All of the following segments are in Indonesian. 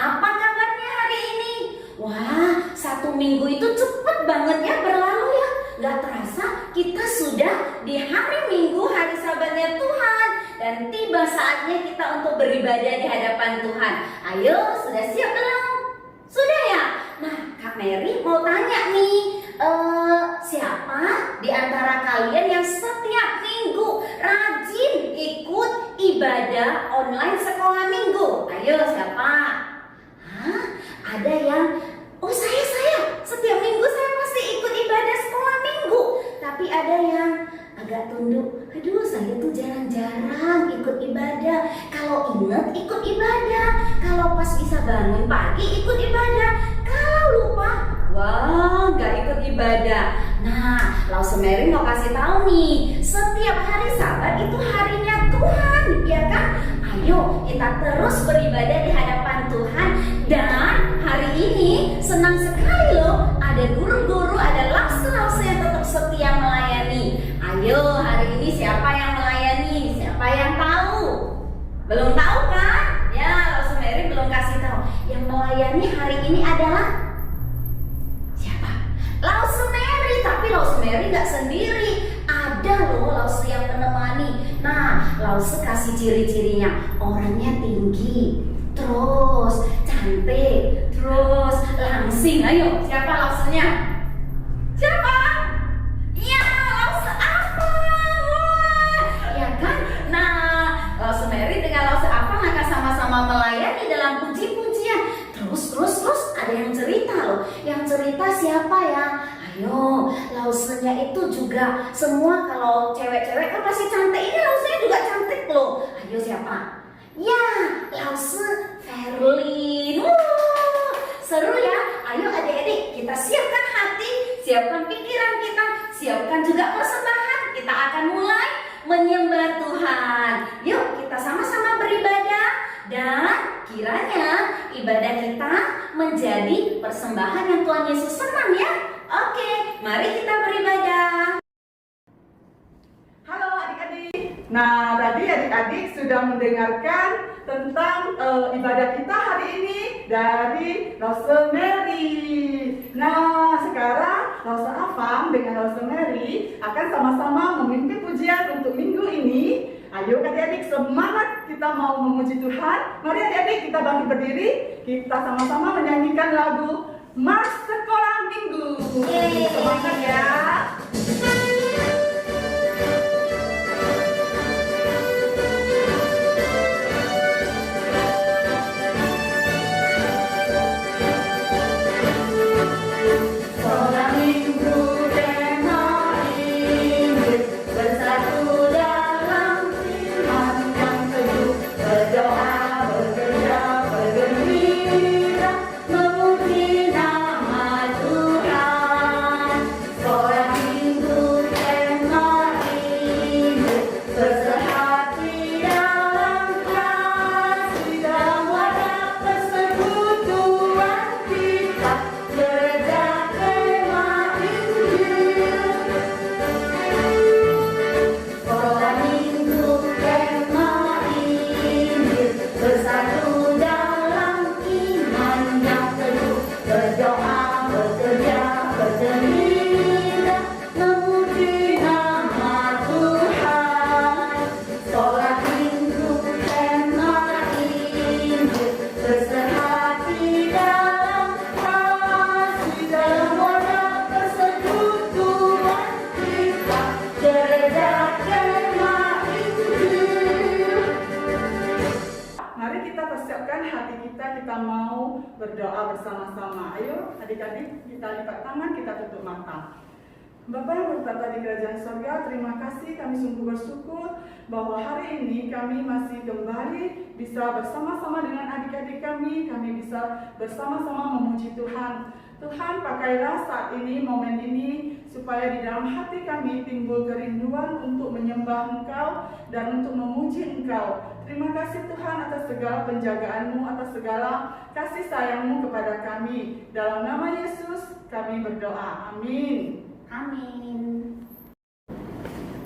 apa kabarnya hari ini? Wah, satu minggu itu cepet banget ya berlalu ya. Gak terasa kita sudah di hari Minggu, hari Sabatnya Tuhan. Dan tiba saatnya kita untuk beribadah di hadapan Tuhan. Ayo, sudah siap belum? Sudah ya? Nah, Kak Mary mau tanya nih, siapa di antara kalian yang setiap minggu rajin ikut ibadah online sekolah minggu? Ayo, siapa? Hah? Ada yang, oh saya setiap minggu saya pasti ikut ibadah sekolah minggu. Tapi ada yang agak tunduk, aduh saya tuh jarang-jarang ikut ibadah. Kalau ingat ikut ibadah, kalau pas bisa bangun pagi ikut ibadah, kalau lupa, wah gak ikut ibadah. Nah, Lause Mary mau kasih tahu nih, setiap hari Sabat itu harinya Tuhan, ya kan? Ayo kita terus beribadah di hadapan Tuhan. Dan hari ini senang sekali loh, ada guru-guru, ada lause-lause yang tetap setia melayani. Ayo hari ini siapa yang melayani? Siapa yang tahu? Belum tahu kan? Ya, Lause Mary belum kasih tahu. Yang melayani hari ini adalah siapa? Lause Mary. Tapi Lause Mary nggak sendiri. Ada loh Lause yang menemani. Nah, Lause kasih ciri-cirinya. Orangnya tinggi, terus cantik, terus langsing. Ayo, siapa Lausenya? Siapa? Iya, Lause apa? Wah, ya kan? Nah, Lause Mary dengan Lause apa akan sama-sama melayani dalam puji-pujian. Terus ada yang cerita loh. Yang cerita siapa ya? Ayo, Lausenya itu juga semua kalau cewek-cewek kan pasti cantik. Ini Lausenya juga cantik loh. Ayo siapa? Ya, Lause Verlin. Seru ya. Ayo adik-adik, kita siapkan hati, siapkan pikiran kita, siapkan juga persembahan. Kita akan mulai menyembah Tuhan. Yuk kita sama-sama beribadah. Dan kiranya ibadah kita menjadi persembahan yang Tuhan Yesus senang ya. Oke, mari kita beribadah. Halo adik-adik. Nah, tadi adik-adik sudah mendengarkan tentang ibadah kita hari ini dari Lause Mary. Nah, sekarang Lause Afam dengan Lause Mary akan sama-sama memimpin pujian untuk minggu ini. Ayo adik-adik, semangat kita mau memuji Tuhan. Mari adik-adik kita bangkit berdiri. Kita sama-sama menyanyikan lagu Mars Sekolah Minggu. Semangat ya. Kita mau berdoa bersama-sama. Ayo adik-adik, kita lipat tangan, kita tutup mata. Bapak yang bertata di kerajaan surga, terima kasih, kami sungguh bersyukur bahwa hari ini kami masih kembali bisa bersama-sama dengan adik-adik kami bisa bersama-sama memuji Tuhan. Tuhan, pakailah saat ini, momen ini, supaya di dalam hati kami timbul kerinduan untuk menyembah Engkau dan untuk memuji Engkau. Terima kasih Tuhan atas segala penjagaan-Mu, atas segala kasih sayang-Mu kepada kami. Dalam nama Yesus kami berdoa. Amin. Amin.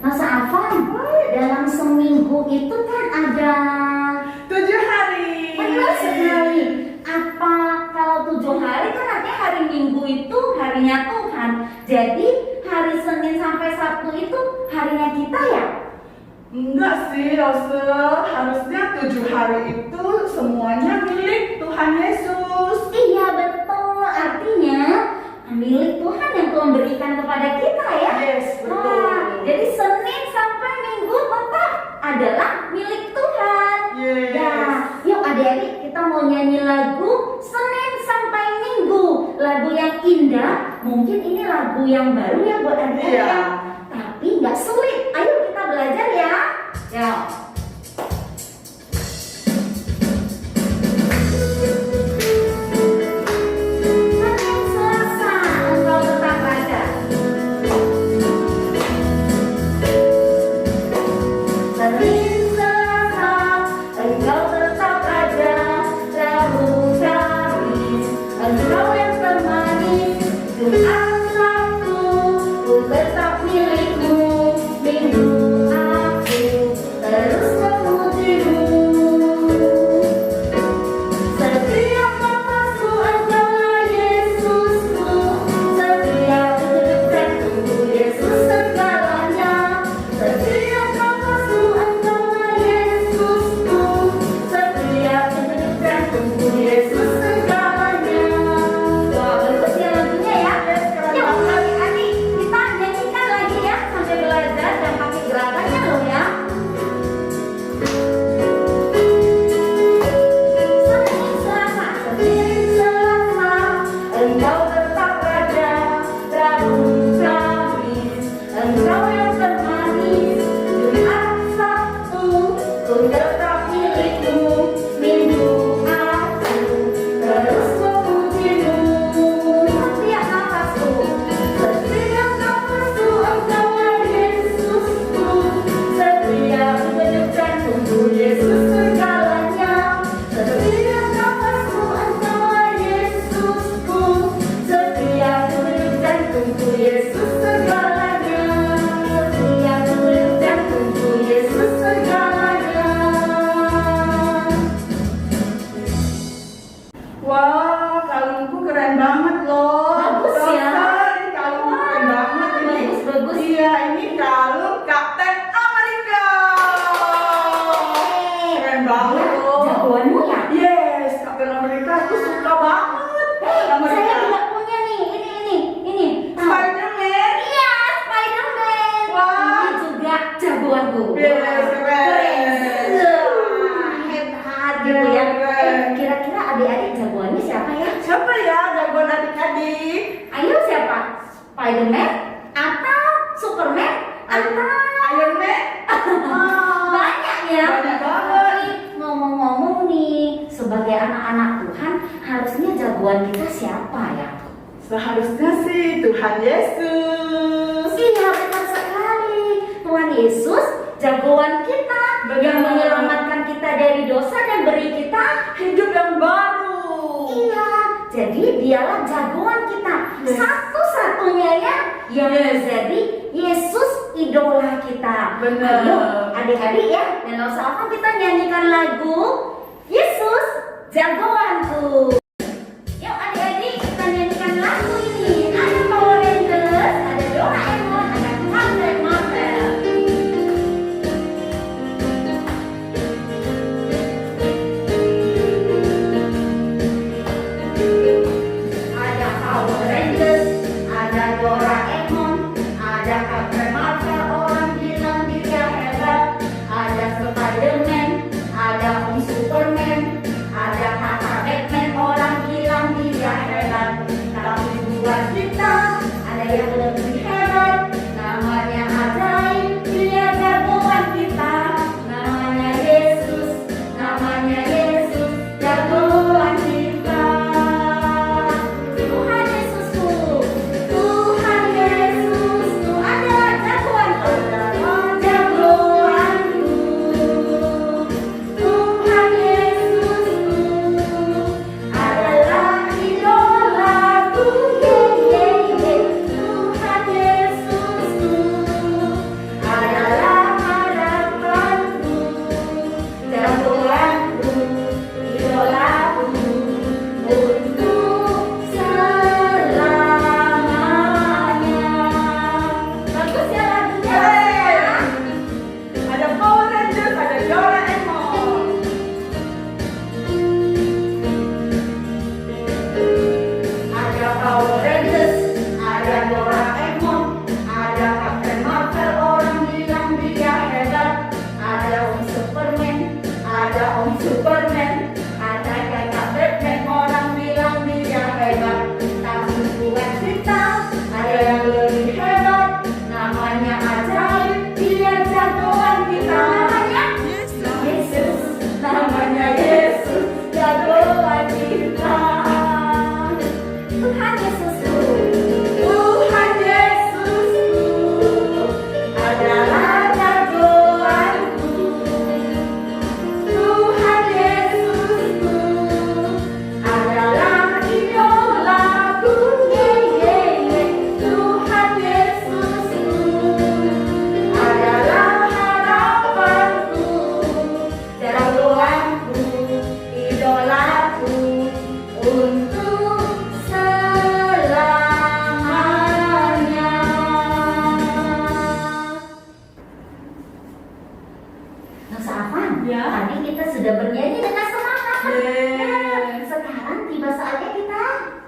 Masa Afan, dalam seminggu itu kan ada 7 hari. Benar sekali. hari Minggu itu harinya Tuhan. Jadi hari Senin sampai Sabtu itu harinya kita ya? Enggak sih, Rose. Harusnya 7 hari itu semuanya milik Tuhan Yesus. Iya betul, artinya milik Tuhan yang Tuhan berikan kepada kita ya. Yes, betul. Jadi Senin sampai Minggu tetap adalah milik Tuhan. Yes. Ya, yuk adik-adik kita mau nyanyi lagu Senin sampai Minggu. Lagu yang indah, mungkin ini lagu yang baru ya buat adik-adik Iya. ya. Tapi nggak sulit. Ayo kita belajar ya. Ya. Senin Selasa engkau tetap raja. Senin Selasa engkau tetap raja. Rabu Kamis engkau yang termanis. Jumat Sabtu ku tetap milikmu. Minggu aku terus memujimu. Setiap nafasku engkaulah Yesusku. Setiap detik jantungku Yesus segalanya. Setiap nafasku engkaulah Yesusku. Setiap detik jantungku Yesus segalanya. Wah, bagus ya lagunya ya. Yuk adik-adik kita nyanyikan lagi ya sambil belajar dan pakai gerakannya loh ya. Senin Selasa, engkau tetap raja. Rabu Kamis, engkau yang termanis. Jumat Sabtu, ku tetap milikmu. Minggu aku terus memujimu. Setiap nafasku engkaulah Yesusku. Setiap detik jantungku Yesus segalanya. Setiap nafasku engkaulah Yesusku. Setiap detik jantungku Yesus segalanya. Setiap detik jantungku Yesus segalanya. Wah, kalungku keren banget loh. Bagus ya. Rose, ini kalung keren banget ini. Bagus. Iya, ini kalung Kapten Amerika. Keren banget loh. Jagoanmu ya? Yes, Kapten Amerika aku suka banget. Amerika. Saya juga punya nih, ini. Spider-Man. Iya, Spider-Man. Wah. Ini juga jagoanku. Yes, keren. Hebat gitu ya. Keren. Kira-kira adik-adik jagoannya siapa ya? Siapa ya jagoan adik-adik? Ayo siapa? Spider-Man atau Superman atau Iron Man? banyak ya. Banyak banget. Ngomong-ngomong nih, sebagai anak-anak Tuhan, harusnya jagoan kita siapa ya? Seharusnya sih Tuhan Yesus. Iya, benar sekali. Tuhan Yesus jagoan kita yang Benar. menyelamatkan kita dari dosa dan beri kita. Hidup yang baru. Iya, jadi dialah jagoan kita. Yes. Satu-satunya ya yang Yes. menjadi Yesus idola kita. Benar. Ayo adik-adik ya, dan sama kita nyanyikan lagu Yesus jagoanku. Yuk adik-adik kita nyanyikan lagu ini. Ada Power Rangers, ada Doraemon, ada Captain Marvel. Ada Power Rangers, ada Doraemon, ada Captain Marvel, orang bilang dia hebat. Ada Spider-Man, ada Om Superman, ada Kakak Batman,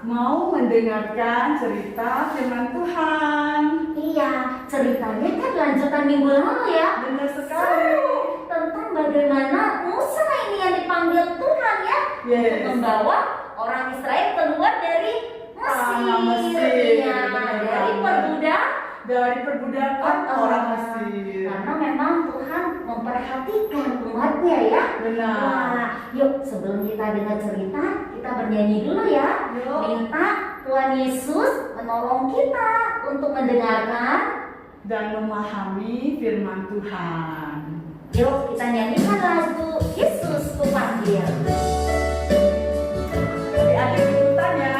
mau mendengarkan cerita firman Tuhan. Iya, ceritanya kan lanjutan minggu lalu ya. Benar sekali. Tentang bagaimana Musa ini yang dipanggil Tuhan ya, Yes. untuk membawa orang Israel keluar dari Tanah Mesir. Mesir. Iya, dari Dari perbudakan orang Mesir. Karena memang Tuhan memperhatikan umatnya ya. Benar. Wah, yuk sebelum kita dengar cerita, kita bernyanyi dulu ya. Yuk. Minta Tuhan Yesus menolong kita untuk mendengarkan. Dan memahami firman Tuhan. Yuk kita nyanyikan lagu Yesus Ku Panggil. Adik-adik ikutan ya.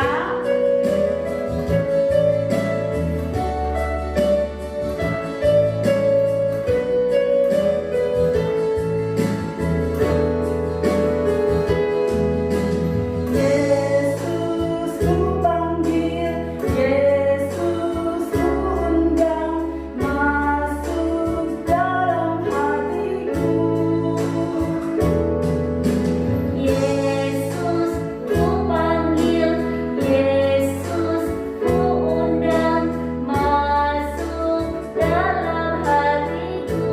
Yesus ku panggil, Yesus ku undang, masuk dalam hatiku. Yesus ku panggil, Yesus ku undang, masuk dalam hatiku.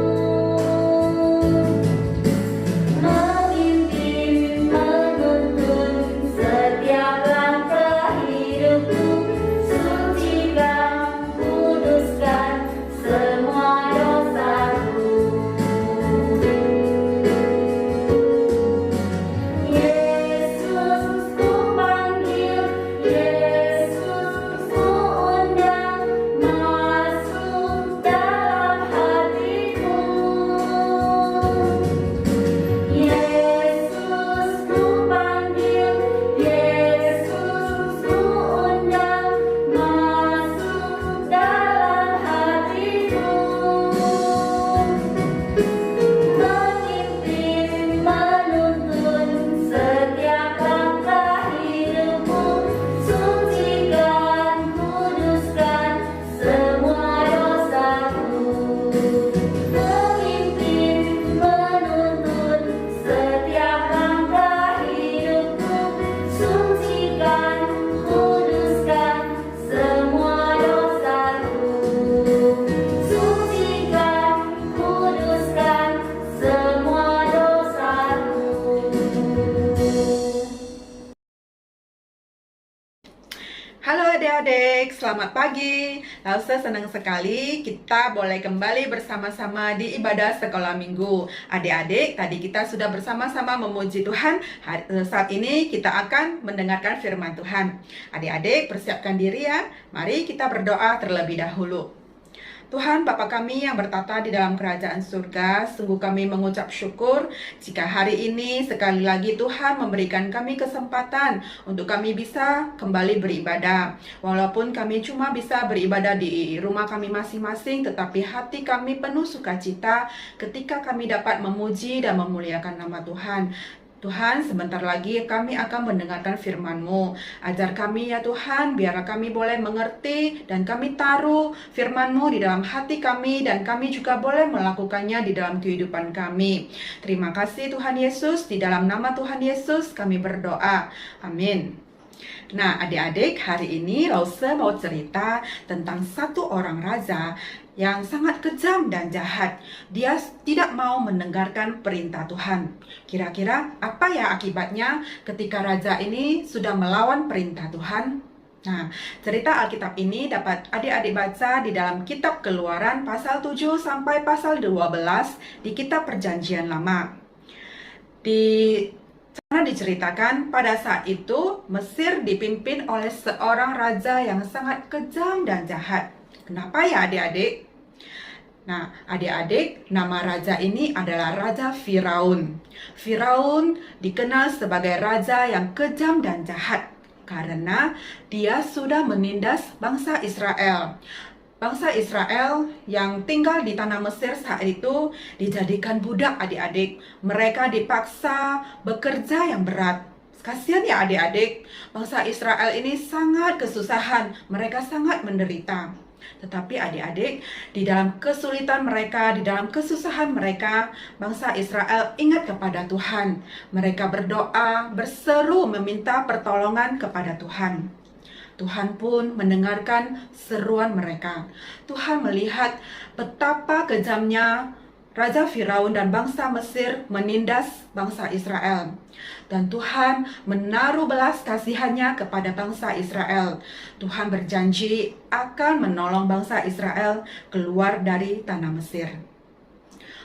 Memimpin, menuntun setiap langkah hidupku. Sucikan, kuduskan semua dosaku. Yesus ku panggil, Yesus ku undang, masuk dalam hatiku. Yesus ku panggil, Yesus ku undang, masuk dalam hatiku. Memimpin, menuntun setiap langkah hidupku. Sucikan, kuduskan semua dosaku. Memimpin, menuntun setiap langkah hidupku. Sucikan, kuduskan semua dosaku. Sucikan, kuduskan semua dosaku. Halo adik-adik, selamat pagi. Lausa senang sekali kita boleh kembali bersama-sama di ibadah sekolah minggu. Adik-adik, tadi kita sudah bersama-sama memuji Tuhan. Saat ini kita akan mendengarkan firman Tuhan. Adik-adik, persiapkan diri ya. Mari kita berdoa terlebih dahulu. Tuhan Bapa kami yang bertata di dalam kerajaan surga, sungguh kami mengucap syukur jika hari ini sekali lagi Tuhan memberikan kami kesempatan untuk kami bisa kembali beribadah. Walaupun kami cuma bisa beribadah di rumah kami masing-masing, tetapi hati kami penuh sukacita ketika kami dapat memuji dan memuliakan nama Tuhan. Tuhan, sebentar lagi kami akan mendengarkan firman-Mu. Ajar kami ya Tuhan, biar kami boleh mengerti dan kami taruh firman-Mu di dalam hati kami dan kami juga boleh melakukannya di dalam kehidupan kami. Terima kasih Tuhan Yesus, di dalam nama Tuhan Yesus kami berdoa. Amin. Nah, adik-adik, hari ini Lause mau cerita tentang satu orang raja yang sangat kejam dan jahat. Dia tidak mau mendengarkan perintah Tuhan. Kira-kira apa ya akibatnya ketika raja ini sudah melawan perintah Tuhan? Nah, cerita Alkitab ini dapat adik-adik baca di dalam kitab Keluaran pasal 7 sampai pasal 12 di kitab Perjanjian Lama. Di sana diceritakan pada saat itu Mesir dipimpin oleh seorang raja yang sangat kejam dan jahat. Kenapa ya adik-adik? Nah, adik-adik, nama raja ini adalah Raja Firaun. Firaun dikenal sebagai raja yang kejam dan jahat karena dia sudah menindas bangsa Israel. Bangsa Israel yang tinggal di tanah Mesir saat itu dijadikan budak adik-adik. Mereka dipaksa bekerja yang berat. Kasihan ya adik-adik, bangsa Israel ini sangat kesusahan, mereka sangat menderita. Tetapi adik-adik, di dalam kesulitan mereka, di dalam kesusahan mereka, bangsa Israel ingat kepada Tuhan. Mereka berdoa, berseru meminta pertolongan kepada Tuhan. Tuhan pun mendengarkan seruan mereka. Tuhan melihat betapa kejamnya Raja Firaun dan bangsa Mesir menindas bangsa Israel. Dan Tuhan menaruh belas kasihannya kepada bangsa Israel. Tuhan berjanji akan menolong bangsa Israel keluar dari tanah Mesir.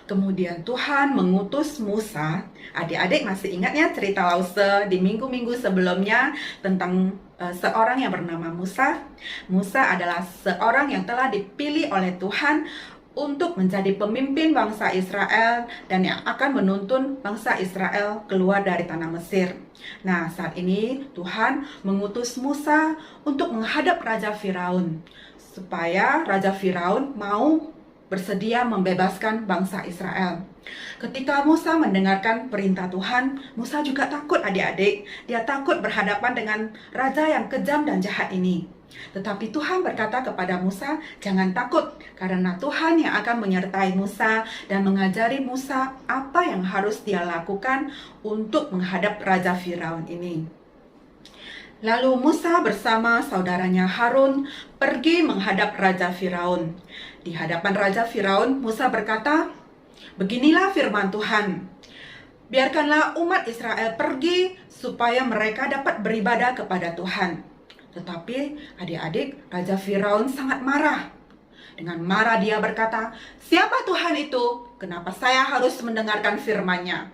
Kemudian Tuhan mengutus Musa. Adik-adik masih ingat ya cerita Lause di minggu-minggu sebelumnya tentang seorang yang bernama Musa. Musa adalah seorang yang telah dipilih oleh Tuhan untuk menjadi pemimpin bangsa Israel dan yang akan menuntun bangsa Israel keluar dari tanah Mesir. Nah, saat ini Tuhan mengutus Musa untuk menghadap Raja Firaun supaya Raja Firaun mau bersedia membebaskan bangsa Israel. Ketika Musa mendengarkan perintah Tuhan, Musa juga takut adik-adik. Dia takut berhadapan dengan raja yang kejam dan jahat ini. Tetapi Tuhan berkata kepada Musa, jangan takut, karena Tuhan yang akan menyertai Musa dan mengajari Musa apa yang harus dia lakukan untuk menghadap Raja Firaun ini. Lalu Musa bersama saudaranya Harun pergi menghadap Raja Firaun. Di hadapan Raja Firaun, Musa berkata, beginilah firman Tuhan, biarkanlah umat Israel pergi supaya mereka dapat beribadah kepada Tuhan. Tetapi adik-adik, Raja Firaun sangat marah. Dengan marah dia berkata, siapa Tuhan itu? Kenapa saya harus mendengarkan firman-Nya?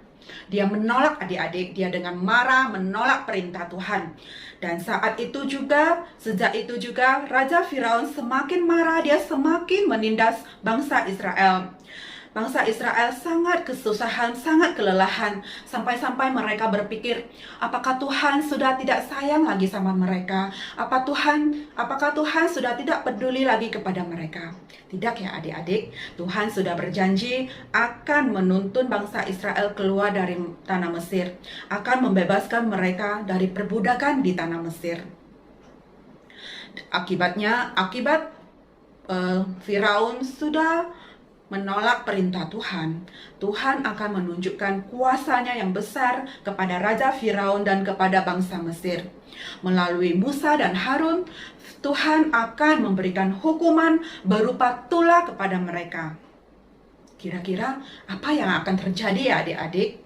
Dia menolak adik-adik, dia dengan marah menolak perintah Tuhan. Dan sejak itu juga Raja Firaun semakin marah, dia semakin menindas bangsa Israel. Bangsa Israel sangat kesusahan, sangat kelelahan, sampai-sampai mereka berpikir, apakah Tuhan sudah tidak sayang lagi sama mereka? Apakah Tuhan sudah tidak peduli lagi kepada mereka? Tidak ya adik-adik, Tuhan sudah berjanji akan menuntun bangsa Israel keluar dari tanah Mesir, akan membebaskan mereka dari perbudakan di tanah Mesir. Akibat Firaun sudah menolak perintah Tuhan, Tuhan akan menunjukkan kuasanya yang besar kepada Raja Firaun dan kepada bangsa Mesir. Melalui Musa dan Harun, Tuhan akan memberikan hukuman berupa tulah kepada mereka. Kira-kira apa yang akan terjadi ya adik-adik?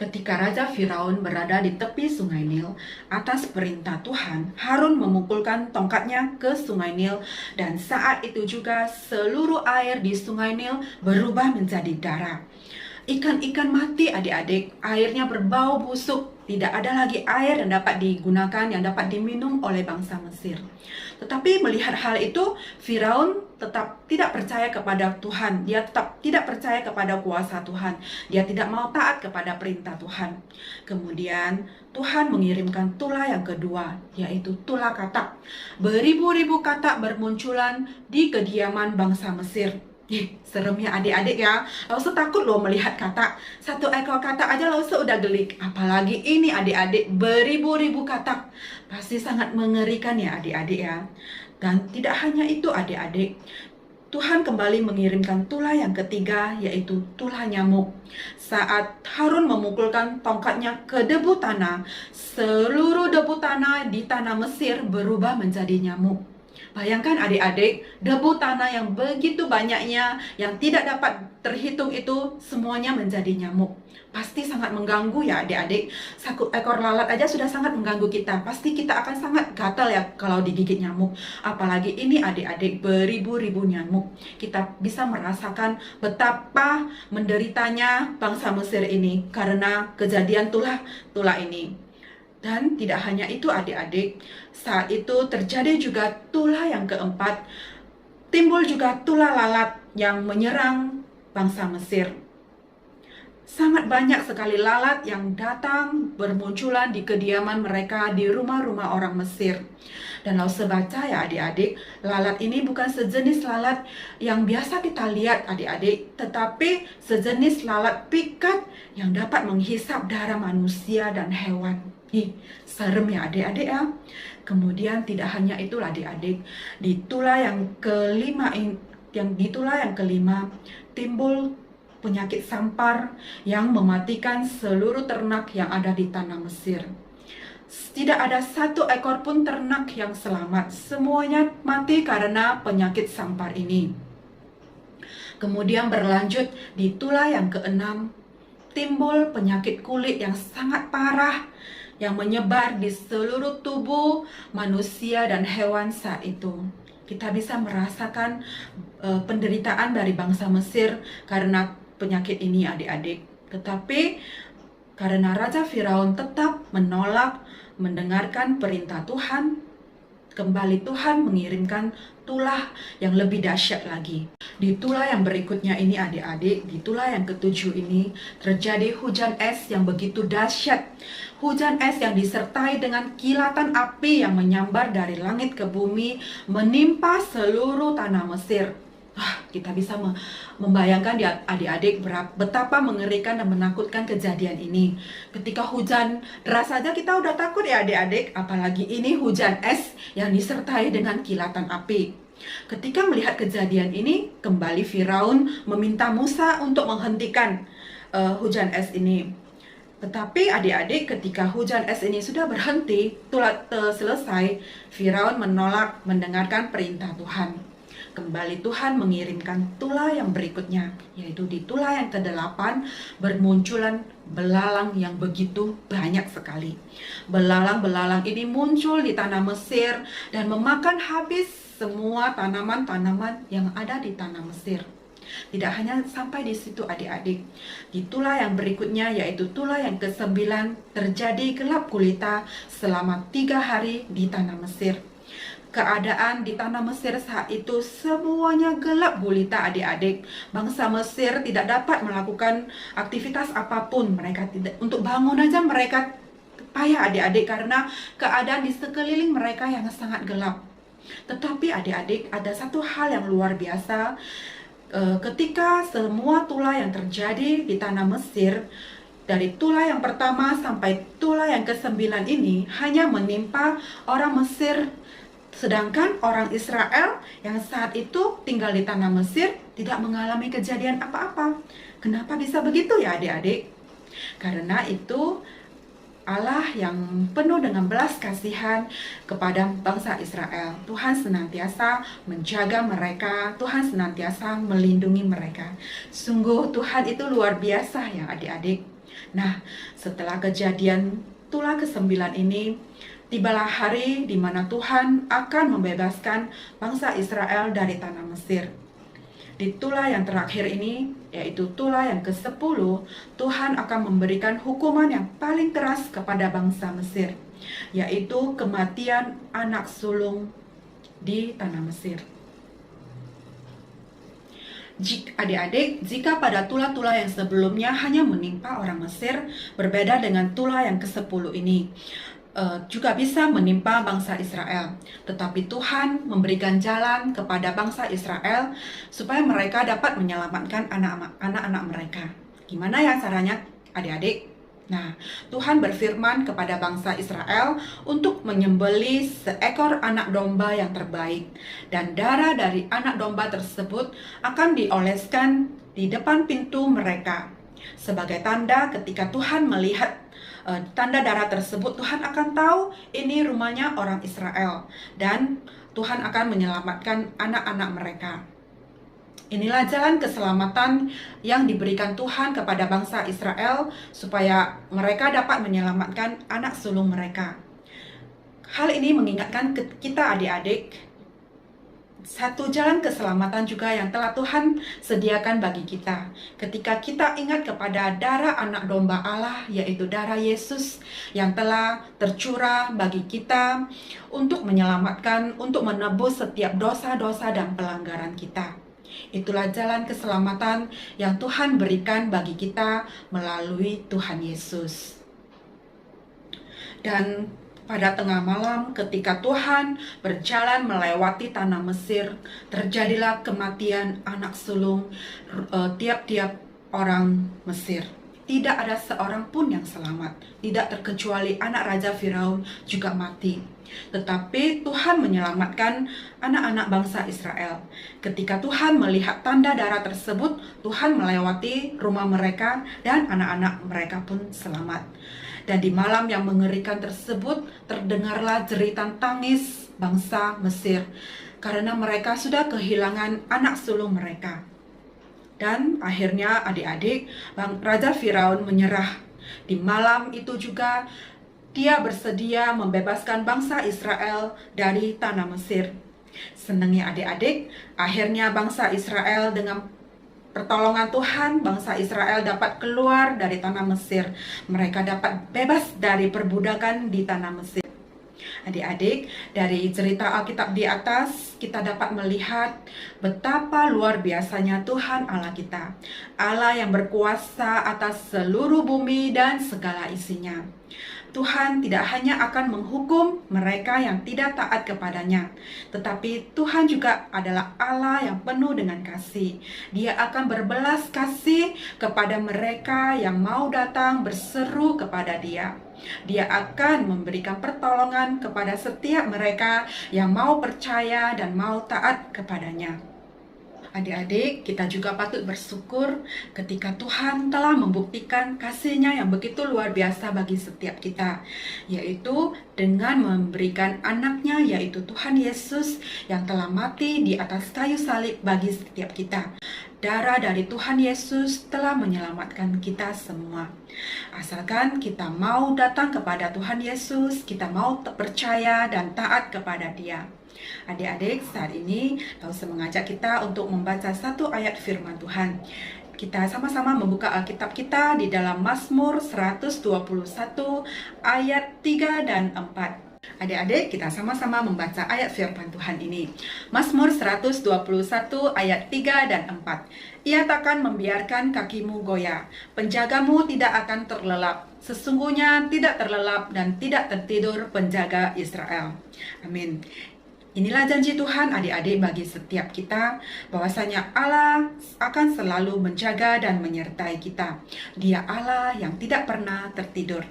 Ketika Raja Firaun berada di tepi sungai Nil, atas perintah Tuhan, Harun memukulkan tongkatnya ke sungai Nil, dan saat itu juga seluruh air di sungai Nil berubah menjadi darah. Ikan-ikan mati adik-adik, airnya berbau busuk, tidak ada lagi air yang dapat digunakan, yang dapat diminum oleh bangsa Mesir. Tetapi melihat hal itu, Firaun tetap tidak percaya kepada Tuhan. Dia tetap tidak percaya kepada kuasa Tuhan. Dia tidak mau taat kepada perintah Tuhan. Kemudian Tuhan mengirimkan tulah yang kedua, yaitu tulah katak. Beribu-ribu katak bermunculan di kediaman bangsa Mesir. Seremnya adik-adik ya. Lause takut loh melihat katak. Satu ekor katak aja Lause udah gelik. Apalagi ini adik-adik, beribu-ribu katak. Pasti sangat mengerikan ya adik-adik ya. Dan tidak hanya itu adik-adik, Tuhan kembali mengirimkan tulah yang ketiga, yaitu tulah nyamuk. Saat Harun memukulkan tongkatnya ke debu tanah, seluruh debu tanah di tanah Mesir berubah menjadi nyamuk. Bayangkan adik-adik, debu tanah yang begitu banyaknya, yang tidak dapat terhitung itu, semuanya menjadi nyamuk. Pasti sangat mengganggu ya adik-adik. Satu ekor lalat aja sudah sangat mengganggu kita. Pasti kita akan sangat gatal ya kalau digigit nyamuk. Apalagi ini adik-adik, beribu-ribu nyamuk. Kita bisa merasakan betapa menderitanya bangsa Mesir ini karena kejadian tulah ini. Dan tidak hanya itu adik-adik, saat itu terjadi juga tulah yang keempat. Timbul juga tulah lalat yang menyerang bangsa Mesir. Sangat banyak sekali lalat yang datang bermunculan di kediaman mereka, di rumah-rumah orang Mesir. Dan Lause baca ya adik-adik, lalat ini bukan sejenis lalat yang biasa kita lihat adik-adik, tetapi sejenis lalat pikat yang dapat menghisap darah manusia dan hewan. Serem ya adik-adik ya. Kemudian tidak hanya itu adik-adik, di tulah yang kelima timbul penyakit sampar yang mematikan seluruh ternak yang ada di tanah Mesir. Tidak ada satu ekor pun ternak yang selamat. Semuanya mati karena penyakit sampar ini. Kemudian berlanjut di tulah yang keenam, timbul penyakit kulit yang sangat parah yang menyebar di seluruh tubuh manusia dan hewan saat itu. Kita bisa merasakan penderitaan dari bangsa Mesir karena penyakit ini, adik-adik. Tetapi karena Raja Firaun tetap menolak mendengarkan perintah Tuhan, kembali Tuhan mengirimkan tulah yang lebih dahsyat lagi. Di tulah yang berikutnya ini, adik-adik, di tulah yang ketujuh ini terjadi hujan es yang begitu dahsyat. Hujan es yang disertai dengan kilatan api yang menyambar dari langit ke bumi, menimpa seluruh tanah Mesir. Kita bisa membayangkan ya adik-adik betapa mengerikan dan menakutkan kejadian ini. Ketika hujan deras saja kita udah takut ya adik-adik, apalagi ini hujan es yang disertai dengan kilatan api. Ketika melihat kejadian ini, kembali Firaun meminta Musa untuk menghentikan hujan es ini. Tetapi adik-adik, ketika hujan es ini sudah berhenti, selesai, Firaun menolak mendengarkan perintah Tuhan. Kembali Tuhan mengirimkan tulah yang berikutnya, yaitu di tulah yang ke-8 bermunculan belalang yang begitu banyak sekali. Belalang-belalang ini muncul di tanah Mesir dan memakan habis semua tanaman-tanaman yang ada di tanah Mesir. Tidak hanya sampai di situ adik-adik. Di tulah yang berikutnya, yaitu tulah yang ke-9, terjadi gelap gulita selama 3 hari di tanah Mesir. Keadaan di tanah Mesir saat itu semuanya gelap gulita adik-adik. Bangsa Mesir tidak dapat melakukan aktivitas apapun. Mereka tidak, untuk bangun aja mereka payah adik-adik karena keadaan di sekeliling mereka yang sangat gelap. Tetapi adik-adik, ada satu hal yang luar biasa. Ketika semua tulah yang terjadi di tanah Mesir, dari tulah yang pertama sampai tulah yang ke-9 ini hanya menimpa orang Mesir. Sedangkan orang Israel yang saat itu tinggal di tanah Mesir tidak mengalami kejadian apa-apa. Kenapa bisa begitu ya adik-adik? Karena itu Allah yang penuh dengan belas kasihan kepada bangsa Israel. Tuhan senantiasa menjaga mereka, Tuhan senantiasa melindungi mereka. Sungguh Tuhan itu luar biasa ya adik-adik. Nah, setelah kejadian tulah ke-9 ini, tibalah hari di mana Tuhan akan membebaskan bangsa Israel dari tanah Mesir. Di tulah yang terakhir ini, yaitu tulah yang ke-10, Tuhan akan memberikan hukuman yang paling keras kepada bangsa Mesir, yaitu kematian anak sulung di tanah Mesir. Adik-adik, jika pada tulah-tulah yang sebelumnya hanya menimpa orang Mesir, berbeda dengan tulah yang ke-10 ini, juga bisa menimpa bangsa Israel. Tetapi Tuhan memberikan jalan kepada bangsa Israel supaya mereka dapat menyelamatkan anak-anak mereka. Gimana ya caranya adik-adik? Nah, Tuhan berfirman kepada bangsa Israel untuk menyembelih seekor anak domba yang terbaik, dan darah dari anak domba tersebut akan dioleskan di depan pintu mereka. Sebagai tanda ketika Tuhan melihat tanda darah tersebut, Tuhan akan tahu ini rumahnya orang Israel, dan Tuhan akan menyelamatkan anak-anak mereka. Inilah jalan keselamatan yang diberikan Tuhan kepada bangsa Israel supaya mereka dapat menyelamatkan anak sulung mereka. Hal ini mengingatkan kita adik-adik, satu jalan keselamatan juga yang telah Tuhan sediakan bagi kita. Ketika kita ingat kepada darah anak domba Allah, yaitu darah Yesus yang telah tercurah bagi kita untuk menyelamatkan, untuk menebus setiap dosa-dosa dan pelanggaran kita. Itulah jalan keselamatan yang Tuhan berikan bagi kita melalui Tuhan Yesus. Dan pada tengah malam ketika Tuhan berjalan melewati tanah Mesir, terjadilah kematian anak sulung tiap-tiap orang Mesir. Tidak ada seorang pun yang selamat, tidak terkecuali anak Raja Firaun juga mati. Tetapi Tuhan menyelamatkan anak-anak bangsa Israel. Ketika Tuhan melihat tanda darah tersebut, Tuhan melewati rumah mereka dan anak-anak mereka pun selamat. Dan di malam yang mengerikan tersebut terdengarlah jeritan tangis bangsa Mesir karena mereka sudah kehilangan anak sulung mereka. Dan akhirnya adik-adik, Raja Firaun menyerah. Di malam itu juga dia bersedia membebaskan bangsa Israel dari tanah Mesir. Senangnya adik-adik, akhirnya bangsa Israel dengan pertolongan Tuhan, bangsa Israel dapat keluar dari tanah Mesir. Mereka dapat bebas dari perbudakan di tanah Mesir. Adik-adik, dari cerita Alkitab di atas, kita dapat melihat betapa luar biasanya Tuhan Allah kita. Allah yang berkuasa atas seluruh bumi dan segala isinya. Tuhan tidak hanya akan menghukum mereka yang tidak taat kepadanya, tetapi Tuhan juga adalah Allah yang penuh dengan kasih. Dia akan berbelas kasih kepada mereka yang mau datang berseru kepada Dia. Dia akan memberikan pertolongan kepada setiap mereka yang mau percaya dan mau taat kepadanya. Adik-adik, kita juga patut bersyukur ketika Tuhan telah membuktikan kasih-Nya yang begitu luar biasa bagi setiap kita, yaitu dengan memberikan anaknya, yaitu Tuhan Yesus yang telah mati di atas kayu salib bagi setiap kita. Darah dari Tuhan Yesus telah menyelamatkan kita semua. Asalkan kita mau datang kepada Tuhan Yesus, kita mau percaya dan taat kepada Dia. Adik-adik, saat ini Lause mengajak kita untuk membaca satu ayat firman Tuhan. Kita sama-sama membuka Alkitab kita di dalam Mazmur 121 ayat 3 dan 4. Adik-adik, kita sama-sama membaca ayat firman Tuhan ini. Mazmur 121 ayat 3 dan 4. Ia takkan membiarkan kakimu goyah, penjagamu tidak akan terlelap. Sesungguhnya tidak terlelap dan tidak tertidur penjaga Israel. Amin. Inilah janji Tuhan adik-adik bagi setiap kita, bahwasanya Allah akan selalu menjaga dan menyertai kita. Dia Allah yang tidak pernah tertidur.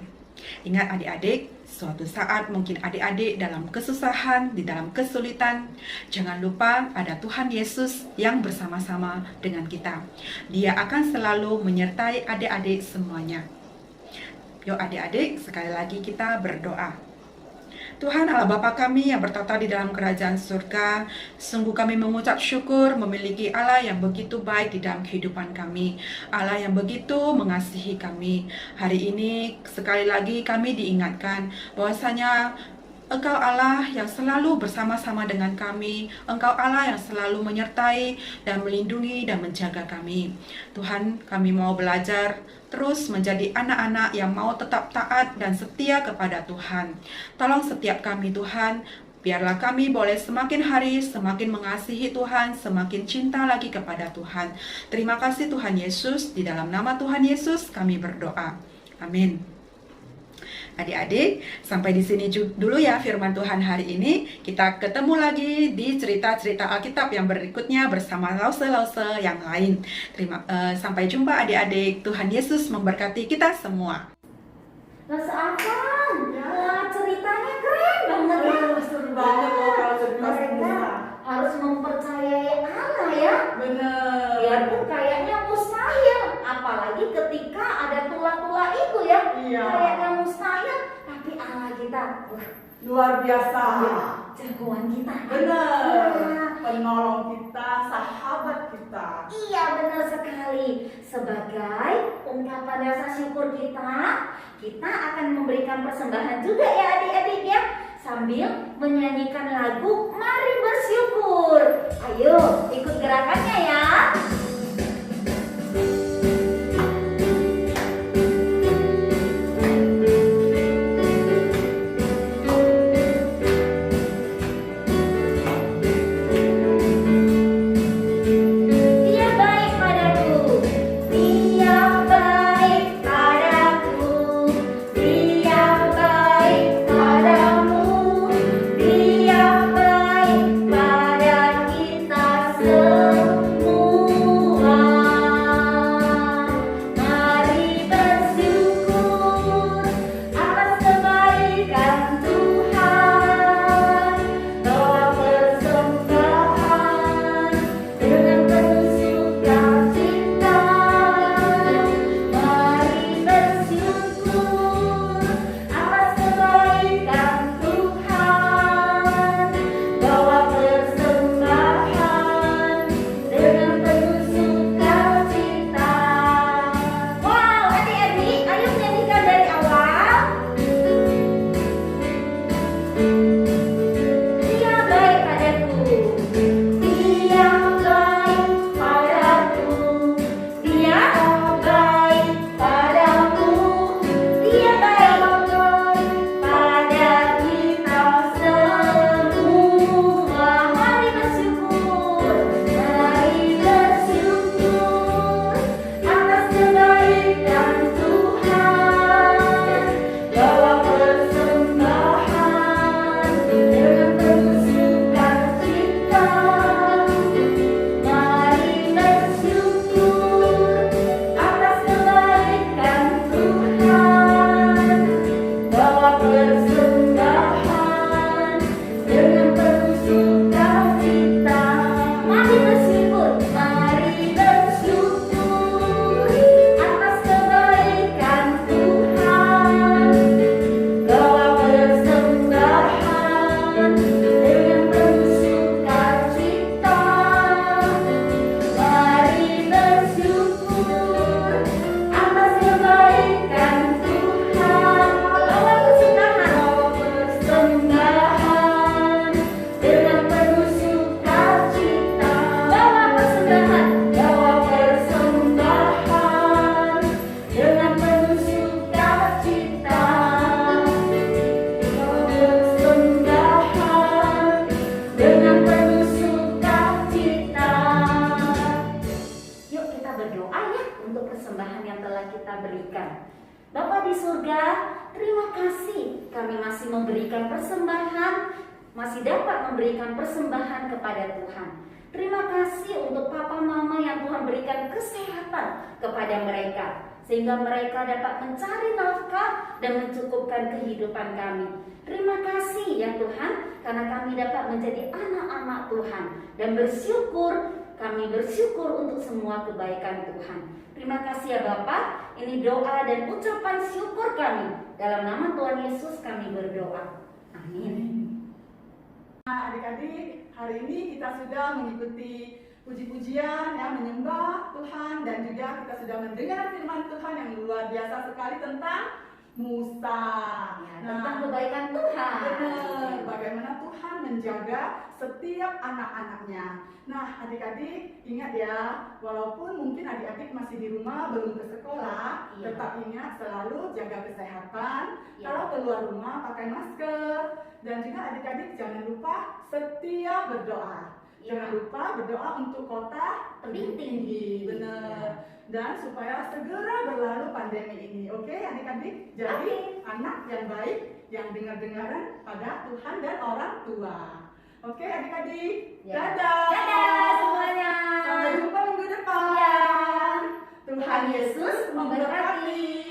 Ingat adik-adik, suatu saat mungkin adik-adik dalam kesusahan, di dalam kesulitan, jangan lupa ada Tuhan Yesus yang bersama-sama dengan kita. Dia akan selalu menyertai adik-adik semuanya. Yuk adik-adik, sekali lagi kita berdoa. Tuhan Allah Bapa kami yang bertata di dalam kerajaan surga, sungguh kami mengucap syukur memiliki Allah yang begitu baik di dalam kehidupan kami, Allah yang begitu mengasihi kami. Hari ini sekali lagi kami diingatkan bahwasanya Engkau Allah yang selalu bersama-sama dengan kami. Engkau Allah yang selalu menyertai dan melindungi dan menjaga kami. Tuhan, kami mau belajar terus menjadi anak-anak yang mau tetap taat dan setia kepada Tuhan. Tolong setiap kami Tuhan, biarlah kami boleh semakin hari semakin mengasihi Tuhan, semakin cinta lagi kepada Tuhan. Terima kasih Tuhan Yesus, di dalam nama Tuhan Yesus kami berdoa. Amin. Adik-adik, sampai di sini dulu ya firman Tuhan hari ini. Kita ketemu lagi di cerita-cerita Alkitab yang berikutnya bersama lause-lause yang lain. Sampai jumpa adik-adik. Tuhan Yesus memberkati kita semua. Lause Afan, wah ceritanya keren banget ya. Seru banget loh kalau cerita Mereka semua. harus mempercayai Allah ya. Bener. Biarpun kayaknya mustahil, apalagi ketika ada tulah-tulah itu ya. Iya. Kayaknya mustahil, tapi Allah kita, wah, Luar biasa. jagoan kita. Bener. Wah, Penolong kita, sahabat kita. iya benar sekali. Sebagai ungkapan rasa syukur kita akan memberikan persembahan juga ya adik-adik ya. Sambil menyanyikan lagu Mari Bersyukur. Ayo ikut gerakannya ya. Dia baik padaku, dia baik padaku, dia baik padamu, dia baik pada kita semua. Dia baik padaku. Dia baik padaku. Dia baik padaku. Dia baik pada kita semua. Mari bersyukur. Mari bersyukur atas kebaikan Tuhan. Bawa persembahan dengan penuh sukacita. Mari bersyukur atas kebaikan Tuhan. Bawa persembahan dengan penuh sukacita. Mari bersyukur. Mari bersyukur atas kebaikan Tuhan. Bawa persembahan dengan penuh sukacita. Mari bersyukur atas kebaikan Tuhan. Bawa persembahan dengan penuh sukacita. Bawa persembahan dengan penuh sukacita. Persembahan dengan penuh sukacita. Yuk kita berdoa ya untuk persembahan yang telah kita berikan. Bapa di surga, terima kasih kami masih memberikan persembahan, masih dapat memberikan persembahan kepada Tuhan. Terima kasih untuk papa mama yang Tuhan berikan kesehatan kepada mereka, sehingga mereka dapat mencari nafkah dan mencukupkan kehidupan kami. Terima kasih ya Tuhan, karena kami dapat menjadi anak-anak Tuhan dan kami bersyukur untuk semua kebaikan Tuhan. Terima kasih ya Bapa, ini doa dan ucapan syukur kami. Dalam nama Tuhan Yesus kami berdoa. Amin. Nah, adik-adik, hari ini kita sudah mengikuti puji-pujian ya, menyembah Tuhan, dan juga kita sudah mendengar firman Tuhan yang luar biasa sekali tentang Musa. Tentang kebaikan Tuhan. Benar, bagaimana Tuhan menjaga setiap anak-anaknya. Nah, adik-adik ingat ya, walaupun mungkin adik-adik masih di rumah belum ke sekolah, Iya. tetap ingat selalu jaga kesehatan. Iya. Kalau keluar rumah pakai masker, dan juga adik-adik jangan lupa setia berdoa. Iya. Jangan lupa berdoa untuk kota Tebing tinggi. Benar. Dan supaya segera berlalu pandemi ini. Oke, adik-adik? Jadi anak yang baik, yang dengar-dengaran pada Tuhan dan orang tua. Oke, adik-adik? Ya. Dadah! Dadah semuanya. Sampai jumpa minggu depan. Ya. Tuhan Yesus memberkati.